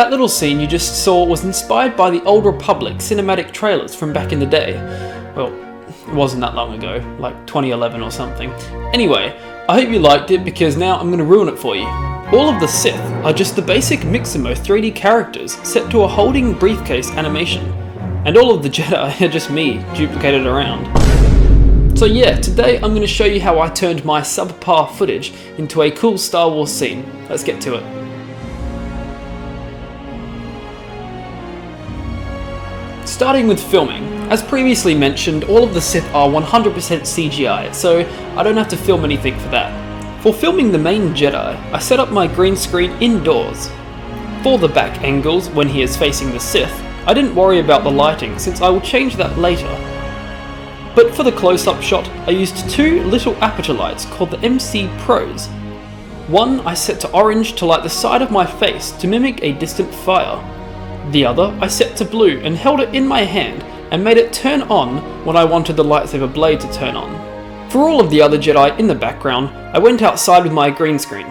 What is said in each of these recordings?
That little scene you just saw was inspired by the Old Republic cinematic trailers from back in the day. Well, it wasn't that long ago, like 2011 or something. Anyway, I hope you liked it because now I'm going to ruin it for you. All of the Sith are just the basic Mixamo 3D characters set to a holding briefcase animation. And all of the Jedi are just me, duplicated around. So yeah, today I'm going to show you how I turned my subpar footage into a cool Star Wars scene. Let's get to it. Starting with filming. As previously mentioned, all of the Sith are 100% CGI, so I don't have to film anything for that. For filming the main Jedi, I set up my green screen indoors. For the back angles, when he is facing the Sith, I didn't worry about the lighting since I will change that later. But for the close-up shot, I used two little aperture lights called the MC Pros. One I set to orange to light the side of my face to mimic a distant fire. The other I set to blue and held it in my hand and made it turn on when I wanted the lightsaber blade to turn on. For all of the other Jedi in the background, I went outside with my green screen.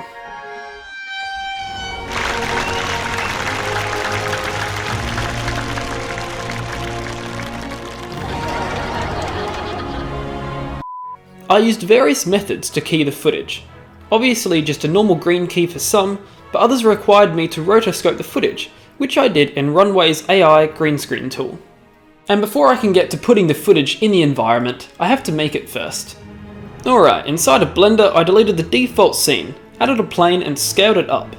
I used various methods to key the footage. Obviously just a normal green key for some, but others required me to rotoscope the footage, which I did in Runway's AI green screen tool. And before I can get to putting the footage in the environment, I have to make it first. Alright, inside of Blender I deleted the default scene, added a plane and scaled it up.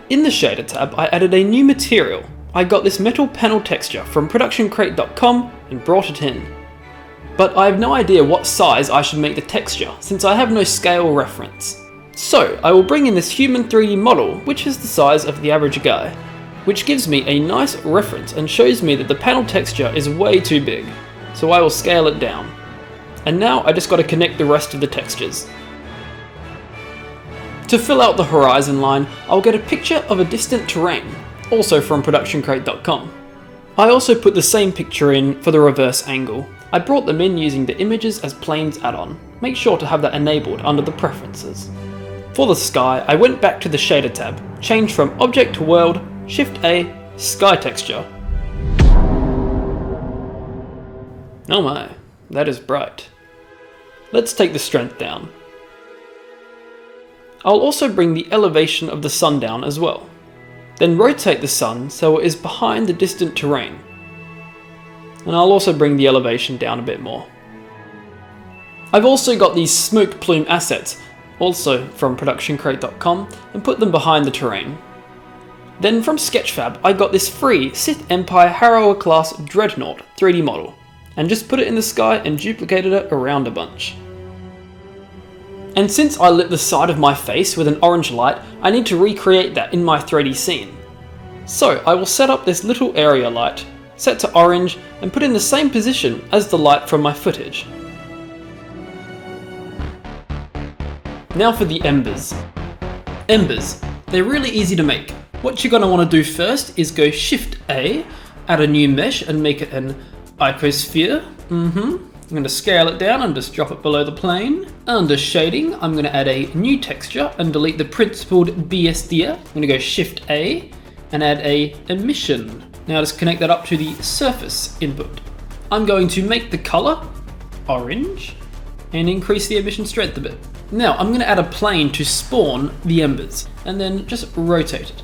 In the shader tab I added a new material. I got this metal panel texture from productioncrate.com and brought it in. But I have no idea what size I should make the texture since I have no scale reference. So I will bring in this human 3D model, which is the size of the average guy, which gives me a nice reference and shows me that the panel texture is way too big, so I will scale it down. And now I just got to connect the rest of the textures. To fill out the horizon line, I'll get a picture of a distant terrain, also from productioncrate.com. I also put the same picture in for the reverse angle. I brought them in using the images as planes add-on. Make sure to have that enabled under the preferences. For the sky, I went back to the shader tab, changed from object to world, Shift A, sky texture. Oh my, that is bright. Let's take the strength down. I'll also bring the elevation of the sun down as well. Then rotate the sun so it is behind the distant terrain. And I'll also bring the elevation down a bit more. I've also got these smoke plume assets, also from productioncrate.com, and put them behind the terrain. Then from Sketchfab I got this free Sith Empire Harrower class Dreadnought 3D model, and just put it in the sky and duplicated it around a bunch. And since I lit the side of my face with an orange light, I need to recreate that in my 3D scene. So I will set up this little area light, set to orange, and put in the same position as the light from my footage. Now for the Embers. Embers, they're really easy to make. What you're going to want to do first is go Shift A, add a new mesh and make it an icosphere. I'm going to scale it down and just drop it below the plane. Under shading, I'm going to add a new texture and delete the principled BSD. I'm going to go Shift A and add a emission. Now just connect that up to the surface input. I'm going to make the color orange and increase the emission strength a bit. Now I'm going to add a plane to spawn the embers and then just rotate it.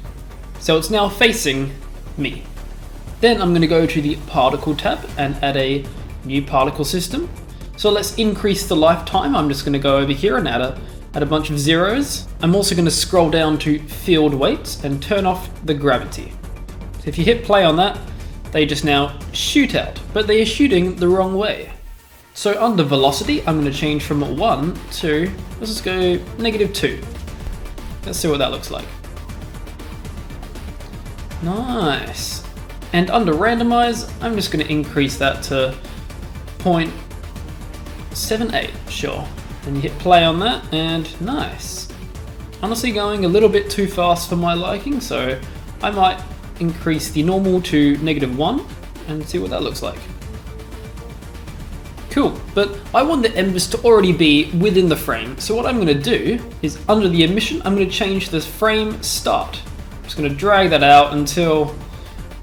So it's now facing me. Then I'm going to go to the particle tab and add a new particle system. So let's increase the lifetime. I'm just going to go over here and add a bunch of zeros. I'm also going to scroll down to field weights and turn off the gravity. So if you hit play on that, they just now shoot at, but they are shooting the wrong way. So under velocity, I'm going to change from 1 to, let's just go -2. Let's see what that looks like. Nice. And under randomize, I'm just going to increase that to 0.78, sure. And you hit play on that, and nice. Honestly going a little bit too fast for my liking, so I might increase the normal to -1 and see what that looks like. Cool, but I want the embers to already be within the frame, so what I'm going to do is under the emission, I'm going to change this frame start Just going to drag that out until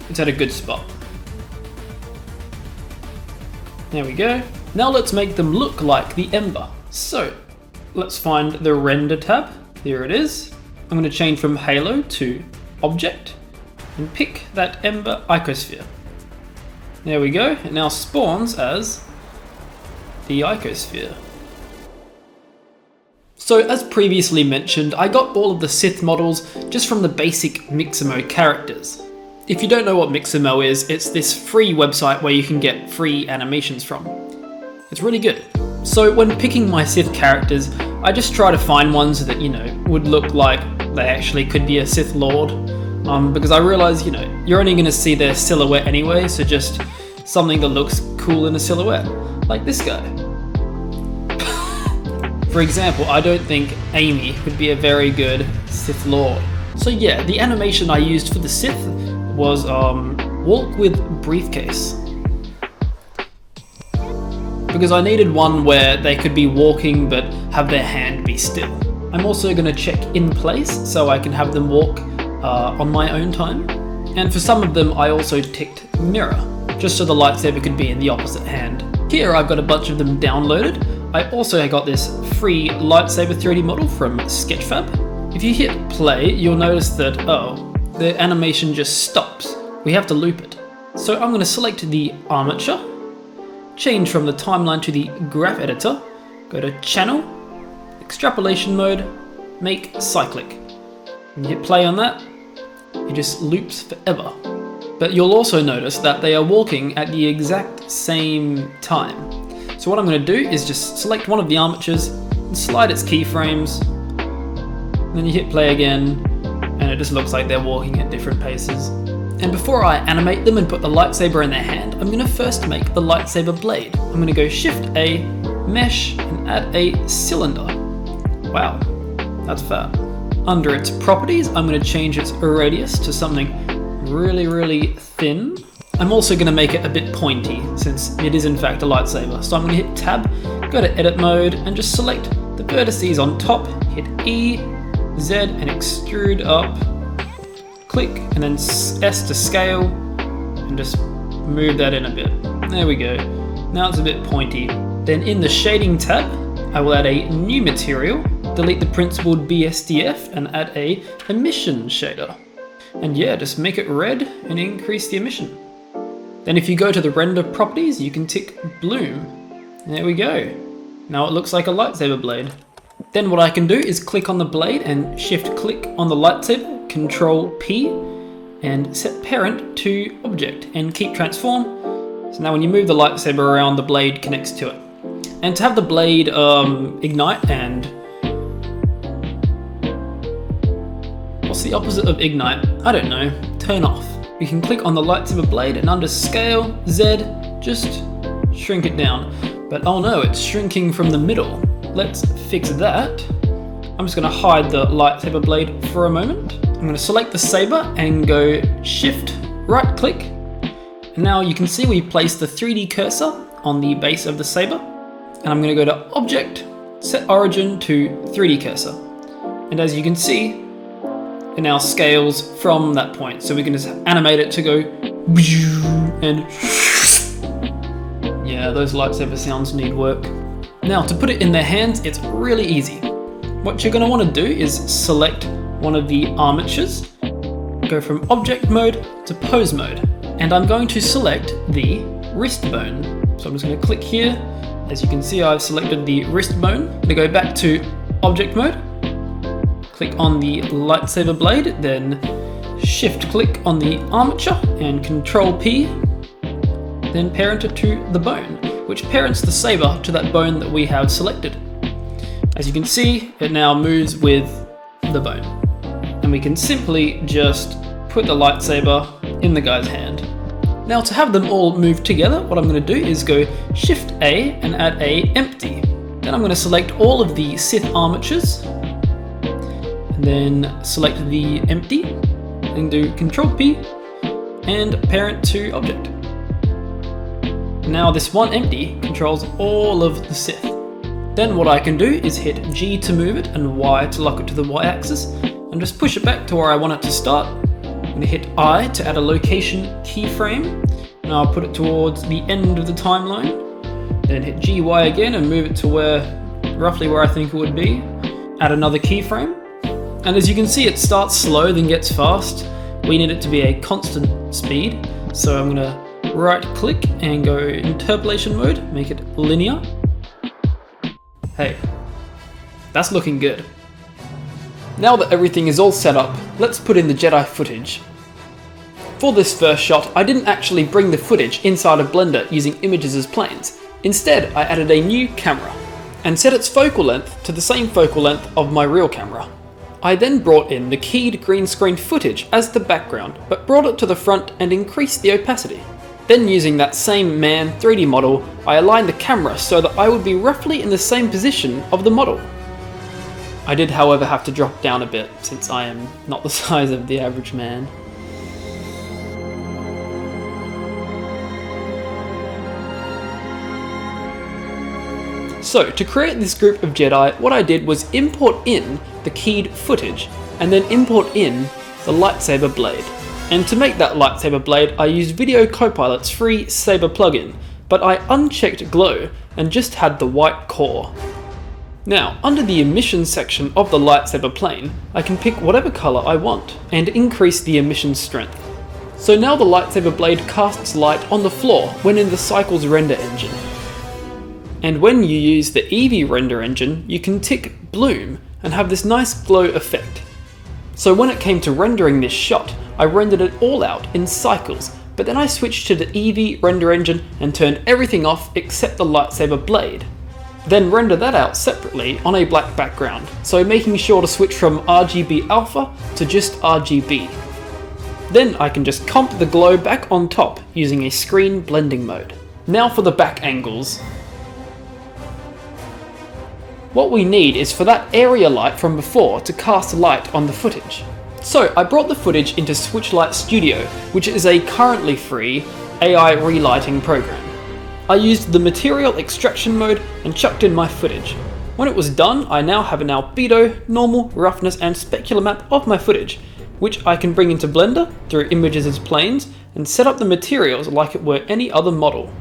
it's at a good spot. There we go. Now let's make them look like the Ember. So let's find the Render tab. Here it is. I'm going to change from Halo to Object and pick that Ember icosphere. There we go. It now spawns as the icosphere. So as previously mentioned, I got all of the Sith models just from the basic Mixamo characters. If you don't know what Mixamo is, it's this free website where you can get free animations from. It's really good. So when picking my Sith characters, I just try to find ones that, would look like they actually could be a Sith Lord. Because I realize, you're only going to see their silhouette anyway, so just something that looks cool in a silhouette. Like this guy. For example, I don't think Amy would be a very good Sith Lord. So yeah, the animation I used for the Sith was walk with briefcase. Because I needed one where they could be walking but have their hand be still. I'm also going to check in place so I can have them walk on my own time. And for some of them I also ticked mirror, just so the lightsaber could be in the opposite hand. Here I've got a bunch of them downloaded. I also got this free lightsaber 3D model from Sketchfab. If you hit play, you'll notice that, the animation just stops. We have to loop it. So I'm going to select the armature, change from the timeline to the graph editor, go to channel, extrapolation mode, make cyclic. When you hit play on that, it just loops forever. But you'll also notice that they are walking at the exact same time. So what I'm going to do is just select one of the armatures and slide its keyframes. Then you hit play again, and it just looks like they're walking at different paces. And before I animate them and put the lightsaber in their hand, I'm going to first make the lightsaber blade. I'm going to go Shift A, Mesh, and add a cylinder. Wow, that's fat. Under its properties, I'm going to change its radius to something really, really thin. I'm also going to make it a bit pointy, since it is in fact a lightsaber. So I'm going to hit Tab, go to Edit Mode, and just select the vertices on top, hit E, Z, and extrude up. Click, and then S to scale, and just move that in a bit. There we go. Now it's a bit pointy. Then in the Shading tab, I will add a new material, delete the principled BSDF, and add a emission shader. And yeah, just make it red and increase the emission. Then if you go to the render properties, you can tick bloom. There we go. Now it looks like a lightsaber blade. Then what I can do is click on the blade and shift click on the lightsaber, Control P, and set parent to object and keep transform. So now when you move the lightsaber around, the blade connects to it. And to have the blade ignite and... what's the opposite of ignite? I don't know. Turn off. We can click on the lightsaber blade and under scale, Z, just shrink it down. But oh no, it's shrinking from the middle. Let's fix that. I'm just going to hide the lightsaber blade for a moment. I'm going to select the saber and go Shift, right click. And now you can see we placed the 3D cursor on the base of the saber. And I'm going to go to Object, Set Origin to 3D Cursor. And as you can see, it now scales from that point. So we can just animate it to go and yeah, those lightsaber sounds need work. Now to put it in their hands, it's really easy. What you're going to want to do is select one of the armatures, go from object mode to pose mode. And I'm going to select the wrist bone. So I'm just going to click here. As you can see, I've selected the wrist bone. I'm going to go back to object mode. Click on the lightsaber blade, then shift click on the armature and Control P, then parent it to the bone, which parents the saber to that bone that we have selected. As you can see, it now moves with the bone. And we can simply just put the lightsaber in the guy's hand. Now to have them all move together, what I'm going to do is go Shift A and add a empty. Then I'm going to select all of the Sith armatures, and then select the empty, and do Control P, and parent to object. Now this one empty controls all of the Sith. Then what I can do is hit G to move it and Y to lock it to the Y axis, and and just push it back to where I want it to start. I'm going to hit I to add a location keyframe. Now I'll put it towards the end of the timeline. Then hit GY again and move it to roughly where I think it would be. Add another keyframe. And as you can see, it starts slow, then gets fast. We need it to be a constant speed. So I'm gonna right click and go interpolation mode, make it linear. Hey, that's looking good. Now that everything is all set up, let's put in the Jedi footage. For this first shot, I didn't actually bring the footage inside of Blender using images as planes. Instead, I added a new camera and set its focal length to the same focal length of my real camera. I then brought in the keyed green screen footage as the background, but brought it to the front and increased the opacity. Then using that same man 3D model, I aligned the camera so that I would be roughly in the same position of the model. I did, however, have to drop down a bit since I am not the size of the average man. So, to create this group of Jedi, what I did was import in the keyed footage, and then import in the lightsaber blade. And to make that lightsaber blade, I used Video Copilot's free saber plugin, but I unchecked glow and just had the white core. Now, under the emission section of the lightsaber plane, I can pick whatever color I want, and increase the emission strength. So now the lightsaber blade casts light on the floor when in the Cycles render engine. And when you use the Eevee render engine, you can tick bloom and have this nice glow effect. So when it came to rendering this shot, I rendered it all out in Cycles, but then I switched to the Eevee render engine and turned everything off except the lightsaber blade. Then render that out separately on a black background, so making sure to switch from RGB alpha to just RGB. Then I can just comp the glow back on top using a screen blending mode. Now for the back angles. What we need is for that area light from before to cast light on the footage. So I brought the footage into Switchlight Studio, which is a currently free AI relighting program. I used the material extraction mode and chucked in my footage. When it was done, I now have an albedo, normal, roughness and specular map of my footage, which I can bring into Blender through images as planes and set up the materials like it were any other model.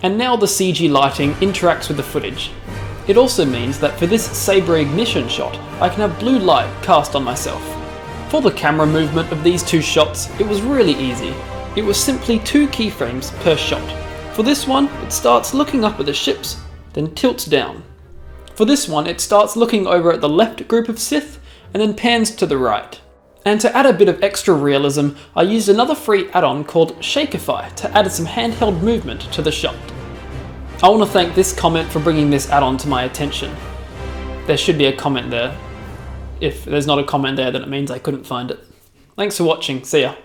And now the CG lighting interacts with the footage. It also means that for this saber ignition shot, I can have blue light cast on myself. For the camera movement of these two shots, it was really easy. It was simply 2 keyframes per shot. For this one, it starts looking up at the ships, then tilts down. For this one, it starts looking over at the left group of Sith, and then pans to the right. And to add a bit of extra realism, I used another free add-on called Shakify to add some handheld movement to the shot. I want to thank this comment for bringing this add-on to my attention. There should be a comment there. If there's not a comment there, then it means I couldn't find it. Thanks for watching, see ya.